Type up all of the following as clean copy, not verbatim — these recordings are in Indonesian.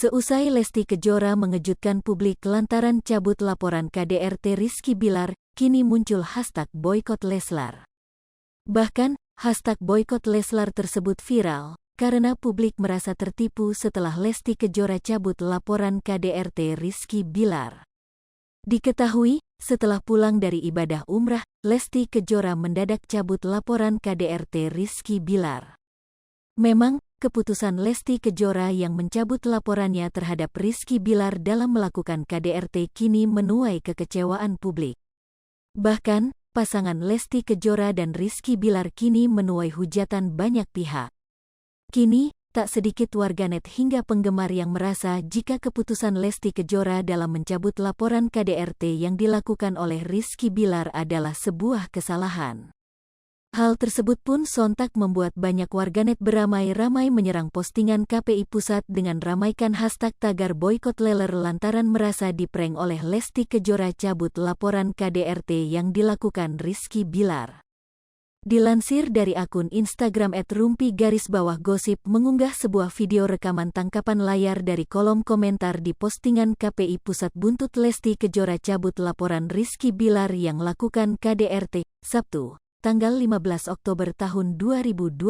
Seusai Lesti Kejora mengejutkan publik lantaran cabut laporan KDRT Rizky Bilar, kini muncul hashtag boykot Leslar. Bahkan, hashtag boykot Leslar tersebut viral, karena publik merasa tertipu setelah Lesti Kejora cabut laporan KDRT Rizky Bilar. Diketahui, setelah pulang dari ibadah umrah, Lesti Kejora mendadak cabut laporan KDRT Rizky Bilar. Memang, keputusan Lesti Kejora yang mencabut laporannya terhadap Rizky Bilar dalam melakukan KDRT kini menuai kekecewaan publik. Bahkan, pasangan Lesti Kejora dan Rizky Bilar kini menuai hujatan banyak pihak. Kini, tak sedikit warganet hingga penggemar yang merasa jika keputusan Lesti Kejora dalam mencabut laporan KDRT yang dilakukan oleh Rizky Bilar adalah sebuah kesalahan. Hal tersebut pun sontak membuat banyak warganet beramai-ramai menyerang postingan KPI Pusat dengan ramaikan hashtag tagar boykot Leler lantaran merasa diprank oleh Lesti Kejora cabut laporan KDRT yang dilakukan Rizky Bilar. Dilansir dari akun Instagram @rumpi_gosip mengunggah sebuah video rekaman tangkapan layar dari kolom komentar di postingan KPI Pusat buntut Lesti Kejora cabut laporan Rizky Bilar yang lakukan KDRT, Sabtu, tanggal 15 Oktober tahun 2022.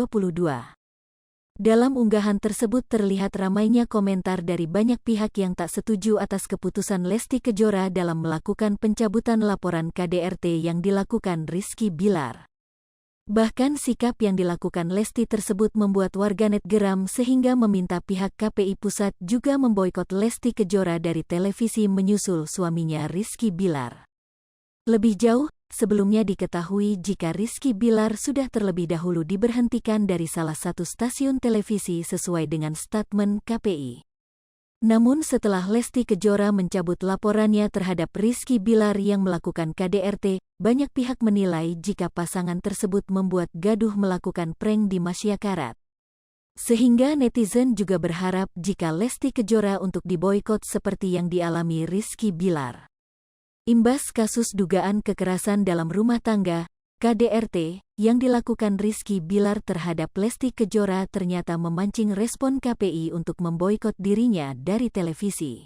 Dalam unggahan tersebut terlihat ramainya komentar dari banyak pihak yang tak setuju atas keputusan Lesti Kejora dalam melakukan pencabutan laporan KDRT yang dilakukan Rizky Bilar. Bahkan sikap yang dilakukan Lesti tersebut membuat warganet geram sehingga meminta pihak KPI Pusat juga memboikot Lesti Kejora dari televisi menyusul suaminya Rizky Bilar. Lebih jauh, sebelumnya diketahui jika Rizky Bilar sudah terlebih dahulu diberhentikan dari salah satu stasiun televisi sesuai dengan statement KPI. Namun setelah Lesti Kejora mencabut laporannya terhadap Rizky Bilar yang melakukan KDRT, banyak pihak menilai jika pasangan tersebut membuat gaduh melakukan prank di masyarakat. Sehingga netizen juga berharap jika Lesti Kejora untuk diboikot seperti yang dialami Rizky Bilar. Imbas kasus dugaan kekerasan dalam rumah tangga, KDRT, yang dilakukan Rizky Bilar terhadap Lesti Kejora ternyata memancing respon KPI untuk memboikot dirinya dari televisi.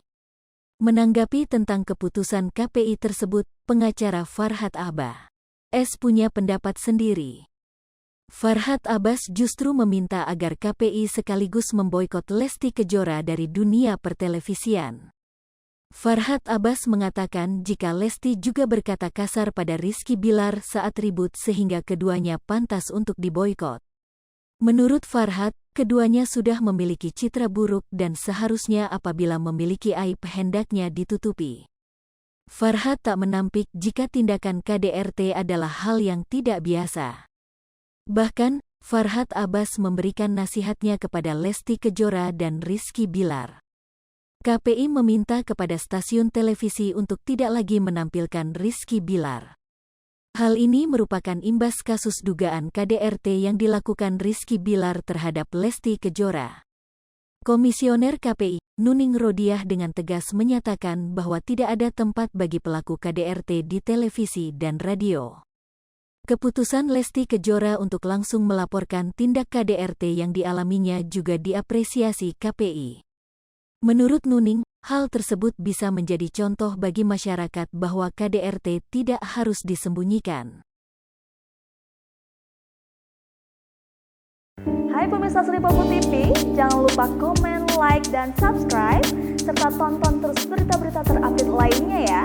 Menanggapi tentang keputusan KPI tersebut, pengacara Farhad Abbas punya pendapat sendiri. Farhad Abbas justru meminta agar KPI sekaligus memboikot Lesti Kejora dari dunia pertelevisian. Farhad Abbas mengatakan jika Lesti juga berkata kasar pada Rizky Bilar saat ribut sehingga keduanya pantas untuk diboikot. Menurut Farhad, keduanya sudah memiliki citra buruk dan seharusnya apabila memiliki aib hendaknya ditutupi. Farhad tak menampik jika tindakan KDRT adalah hal yang tidak biasa. Bahkan, Farhad Abbas memberikan nasihatnya kepada Lesti Kejora dan Rizky Bilar. KPI meminta kepada stasiun televisi untuk tidak lagi menampilkan Rizky Bilar. Hal ini merupakan imbas kasus dugaan KDRT yang dilakukan Rizky Bilar terhadap Lesti Kejora. Komisioner KPI, Nuning Rodiah dengan tegas menyatakan bahwa tidak ada tempat bagi pelaku KDRT di televisi dan radio. Keputusan Lesti Kejora untuk langsung melaporkan tindak KDRT yang dialaminya juga diapresiasi KPI. Menurut Nuning, hal tersebut bisa menjadi contoh bagi masyarakat bahwa KDRT tidak harus disembunyikan. Hai pemirsa Sri Popo TV, jangan lupa komen, like, dan subscribe, serta tonton terus berita-berita terupdate lainnya ya.